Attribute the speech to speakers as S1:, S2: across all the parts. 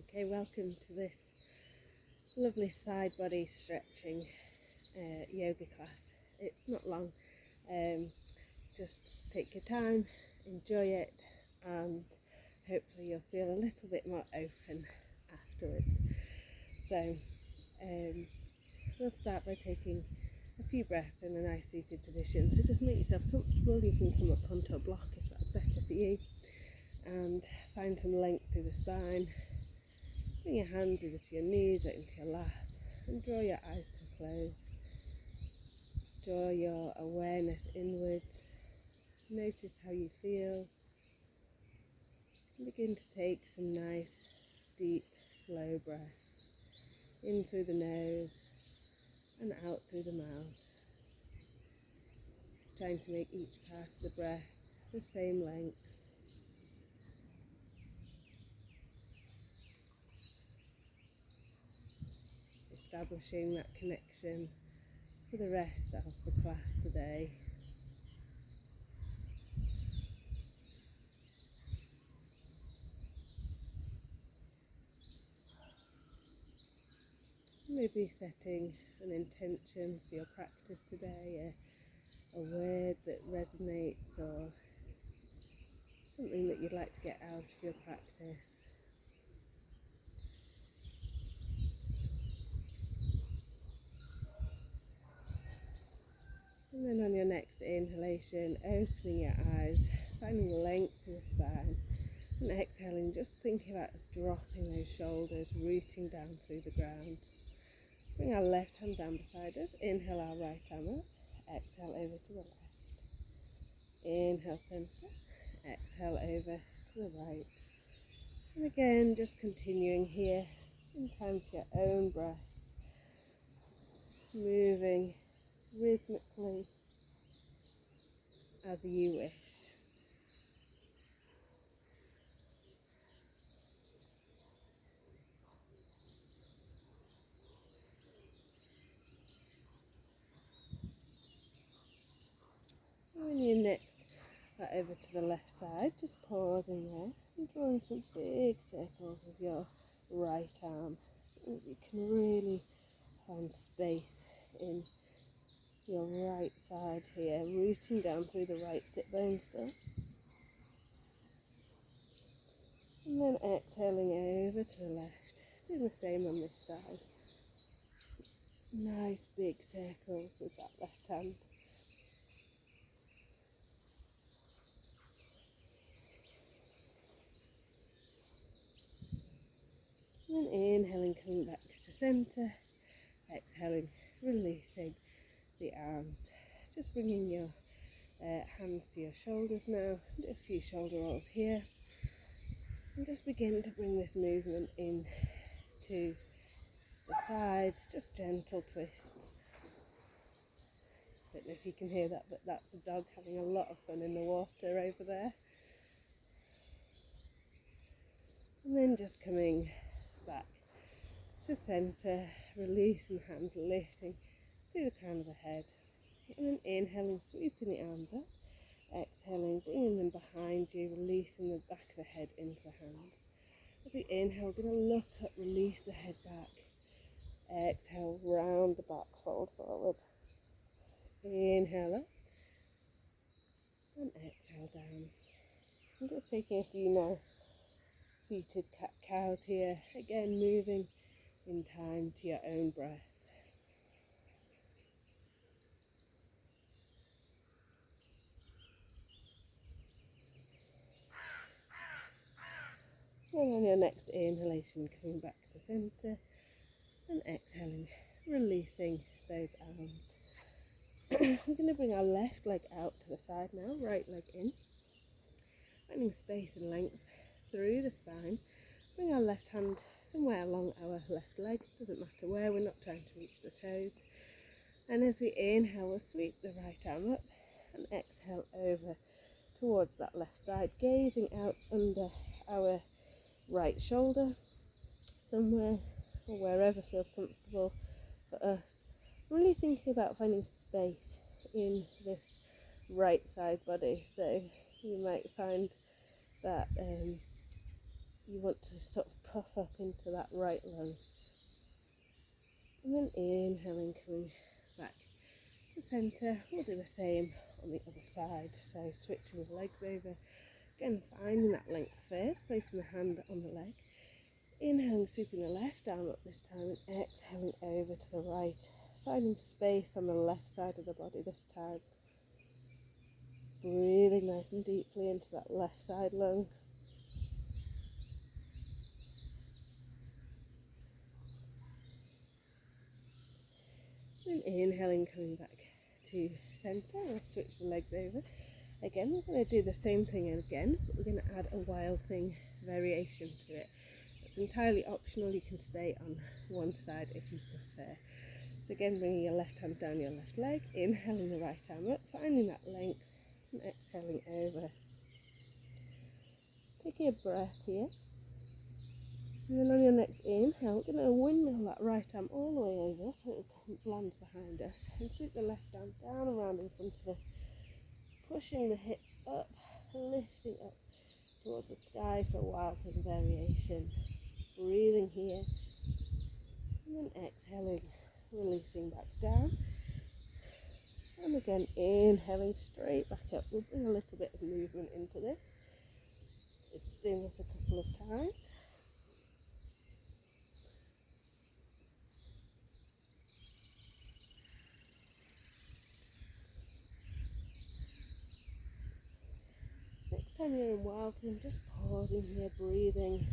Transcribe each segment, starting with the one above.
S1: Okay, welcome to this lovely side body stretching yoga class. It's not long, just take your time, enjoy it, and hopefully you'll feel a little bit more open afterwards. So we'll start by taking a few breaths in a nice seated position. So just make yourself comfortable. You can come up onto a block if that's better for you, and find some length through the spine. Bring your hands either to your knees or into your lap and draw your eyes to close. Draw your awareness inwards. Notice how you feel. And begin to take some nice, deep, slow breaths in through the nose and out through the mouth. Trying to make each part of the breath the same length. Establishing that connection for the rest of the class today. Maybe setting an intention for your practice today, a word that resonates or something that you'd like to get out of your practice. And then on your next inhalation, opening your eyes, finding length in the spine, and exhaling, just thinking about us dropping those shoulders, rooting down through the ground. Bring our left hand down beside us, inhale our right arm up, exhale over to the left. Inhale centre, exhale over to the right. And again, just continuing here in time to your own breath, moving rhythmically as you wish. When you next are over to the left side, just pausing there and drawing some big circles with your right arm so that you can really find space in your right side here, rooting down through the right sit bone still. And then exhaling over to the left, doing the same on this side. Nice big circles with that left hand. And then inhaling, coming back to centre, exhaling, releasing the arms. Just bringing your hands to your shoulders now, do a few shoulder rolls here, and just begin to bring this movement in to the sides, just gentle twists. Don't know if you can hear that, but that's a dog having a lot of fun in the water over there. And then just coming back to centre, releasing the hands, lifting through the crown of the head. And then inhaling, sweeping the arms up. Exhaling, bringing them behind you, releasing the back of the head into the hands. As we inhale, we're going to look up, release the head back. Exhale, round the back, fold forward. Inhale up and exhale down. I'm just taking a few nice seated cat-cows here. Again, moving in time to your own breath. And on your next inhalation, coming back to centre and exhaling, releasing those arms. We're going to bring our left leg out to the side now, right leg in, finding space and length through the spine. Bring our left hand somewhere along our left leg, doesn't matter where, we're not trying to reach the toes. And as we inhale, we'll sweep the right arm up and exhale over towards that left side, gazing out under our right shoulder, somewhere or wherever feels comfortable for us. Really thinking about finding space in this right side body. So you might find that you want to sort of puff up into that right lung. And then inhaling, coming back to centre. We'll do the same on the other side. So switching the legs over. Again, finding that length first, placing the hand on the leg. Inhaling, sweeping the left arm up this time, and exhaling over to the right. Finding space on the left side of the body this time. Breathing nice and deeply into that left side lung. And inhaling, coming back to centre. We'll switch the legs over. Again, we're going to do the same thing again, but we're going to add a wild thing variation to it. It's entirely optional. You can stay on one side if you prefer. So again, bringing your left hand down your left leg, inhaling the right arm up, finding that length, and exhaling over. Taking a breath here. And then on your next inhale, we're going to windmill that right arm all the way over so it lands behind us. And sweep the left arm down around in front of us, pushing the hips up, lifting up towards the sky for a wild thing variation. Breathing here, and then exhaling, releasing back down. And again, inhaling straight back up. We'll bring a little bit of movement into this. So just doing this a couple of times. Next time you're in wild thing, just pausing here, breathing,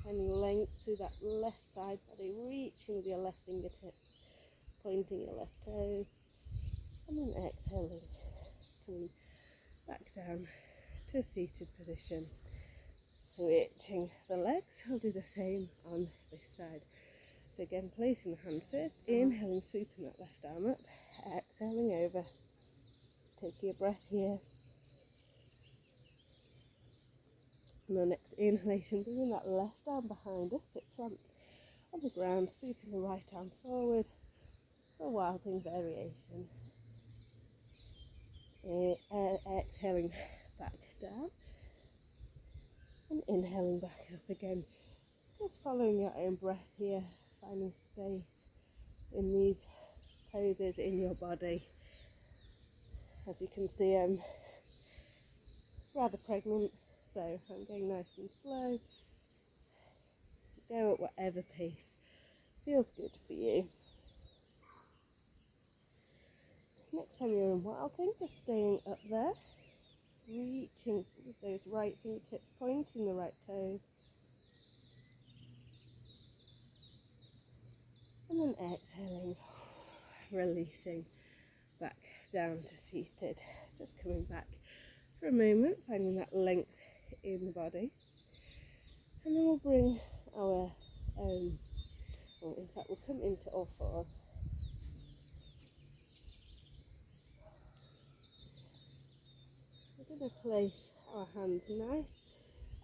S1: finding length through that left side body, reaching with your left fingertips, pointing your left toes, and then exhaling, coming back down to a seated position. Switching the legs, I'll do the same on this side. So again, placing the hand first, inhaling, sweeping that left arm up, exhaling over, taking a breath here. And the next inhalation, bringing that left arm behind us, it plants on the ground, sweeping the right arm forward for a wild thing variation. Exhaling back down and inhaling back up again. Just following your own breath here, finding space in these poses in your body. As you can see, I'm rather pregnant, so I'm going nice and slow. Go at whatever pace feels good for you. Next time you're in wild thing, just staying up there, reaching with those right fingertips, pointing the right toes, and then exhaling, releasing back down to seated. Just coming back for a moment, finding that length in the body, and then we'll bring our well, in fact, we'll come into all fours. We're going to place our hands nice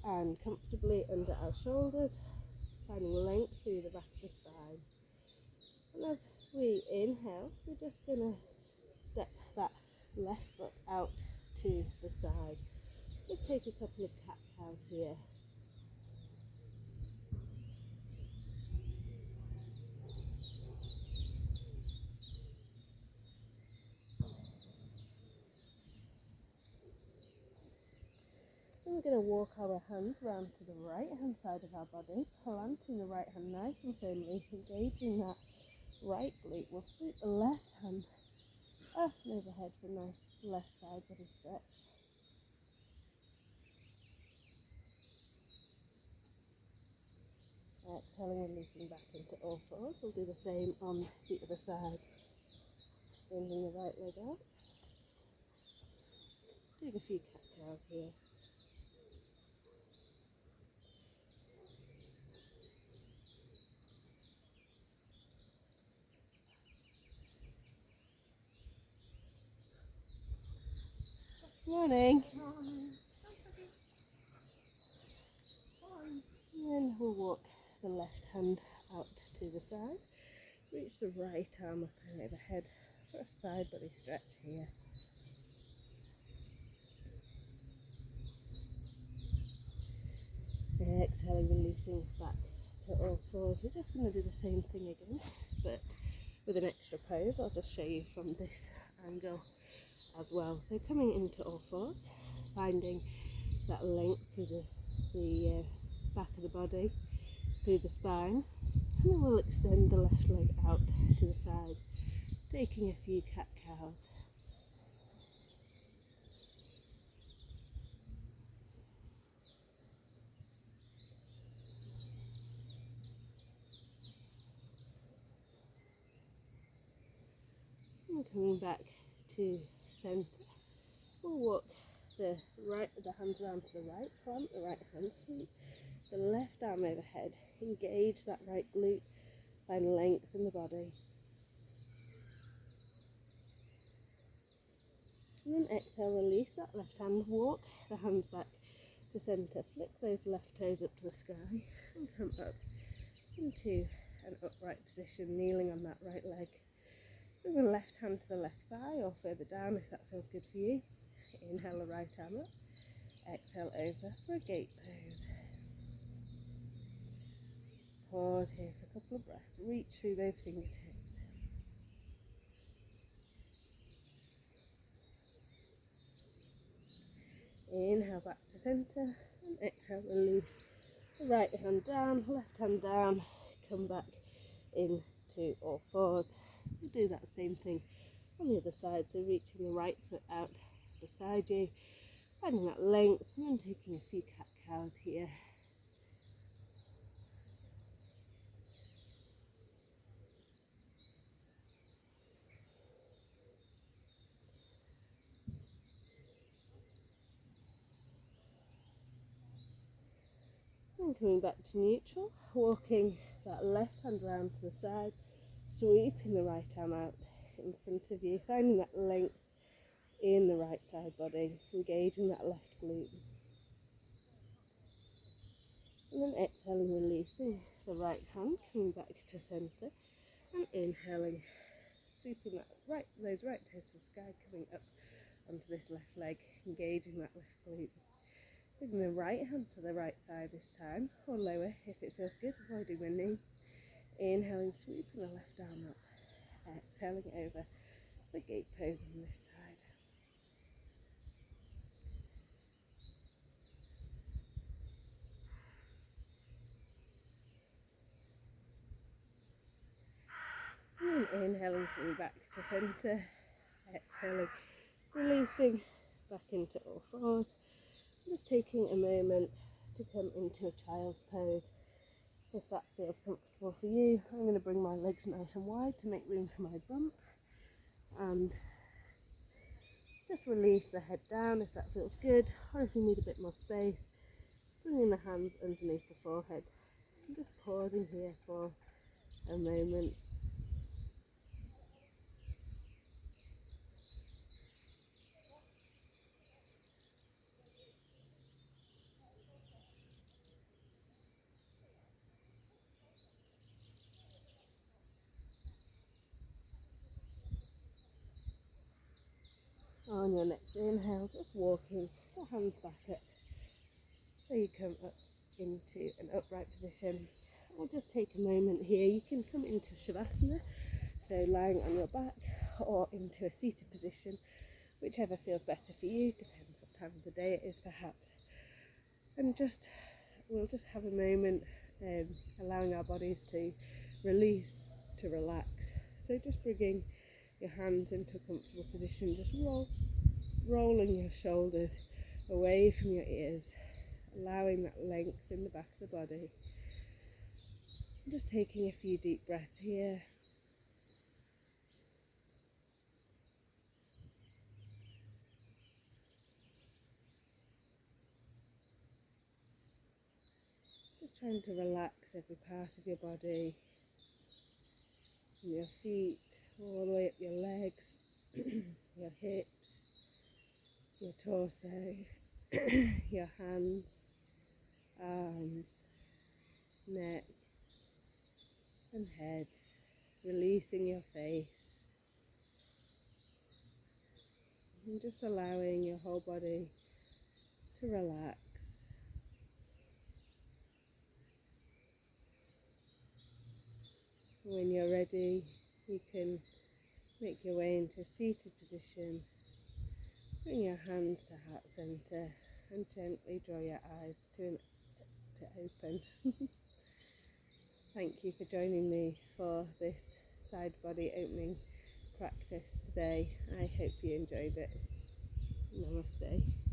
S1: and comfortably under our shoulders, finding length through the back of the spine. And as we inhale, we're just going to step that left foot out to the side. Just take a couple of cat-cows here. And we're going to walk our hands round to the right hand side of our body, planting the right hand nice and firmly, engaging that right glute. We'll sweep the left hand up and overhead for a nice left side body stretch. Exhaling and releasing back into all fours. We'll do the same on the other side. Extending the right leg out. Doing a few cat-cows here. Morning. And then we'll walk the left hand out to the side. Reach the right arm up and overhead for a side body stretch here. Exhaling, releasing back into all fours. We're just going to do the same thing again, but with an extra pose. I'll just show you from this angle as well. So coming into all fours, finding that length through the back of the body, through the spine, and then we'll extend the left leg out to the side, taking a few cat-cows. And coming back to centre, we'll walk the hands around to the right, plant the right hand, sweep the left arm overhead, engage that right glute, find length in the body. And then exhale, release that left hand, walk the hands back to centre, flick those left toes up to the sky and come up into an upright position, kneeling on that right leg. Bring the left hand to the left thigh or further down if that feels good for you. Inhale the right arm up, exhale over for a gate pose. Pause here for a couple of breaths, reach through those fingertips. Inhale back to centre and exhale, release the right hand down, left hand down, come back into all fours. We'll do that same thing on the other side, so reaching the right foot out beside you, finding that length and then taking a few cat-cows here. And coming back to neutral, walking that left hand round to the side, sweeping the right arm out in front of you, finding that length in the right side body, engaging that left glute. And then exhaling, releasing the right hand, coming back to centre, and inhaling, sweeping those right toes to the sky, coming up onto this left leg, engaging that left glute. Bringing the right hand to the right thigh this time, or lower if it feels good, avoiding the knee. Inhaling, sweeping the left arm up, exhaling over the gate pose on this side. And then inhaling, coming back to centre, exhaling, releasing back into all fours. Just taking a moment to come into a child's pose. If that feels comfortable for you, I'm going to bring my legs nice and wide to make room for my bump, and just release the head down if that feels good, or if you need a bit more space, bringing the hands underneath the forehead. I'm just pausing here for a moment. On your next inhale, just walking the hands back up so you come up into an upright position. I'll just take a moment here. You can come into Shavasana, so lying on your back, or into a seated position, whichever feels better for you, depends what time of the day it is perhaps. And we'll just have a moment allowing our bodies to release, to relax. So just bringing your hands into a comfortable position, just rolling your shoulders away from your ears, allowing that length in the back of the body. And just taking a few deep breaths here. Just trying to relax every part of your body, from your feet all the way up your legs, your hips, your torso, your hands, arms, neck and head, releasing your face, and just allowing your whole body to relax. When you're ready, you can make your way into a seated position. Bring your hands to heart center and gently draw your eyes to open. Thank you for joining me for this side body opening practice today. I hope you enjoyed it. Namaste.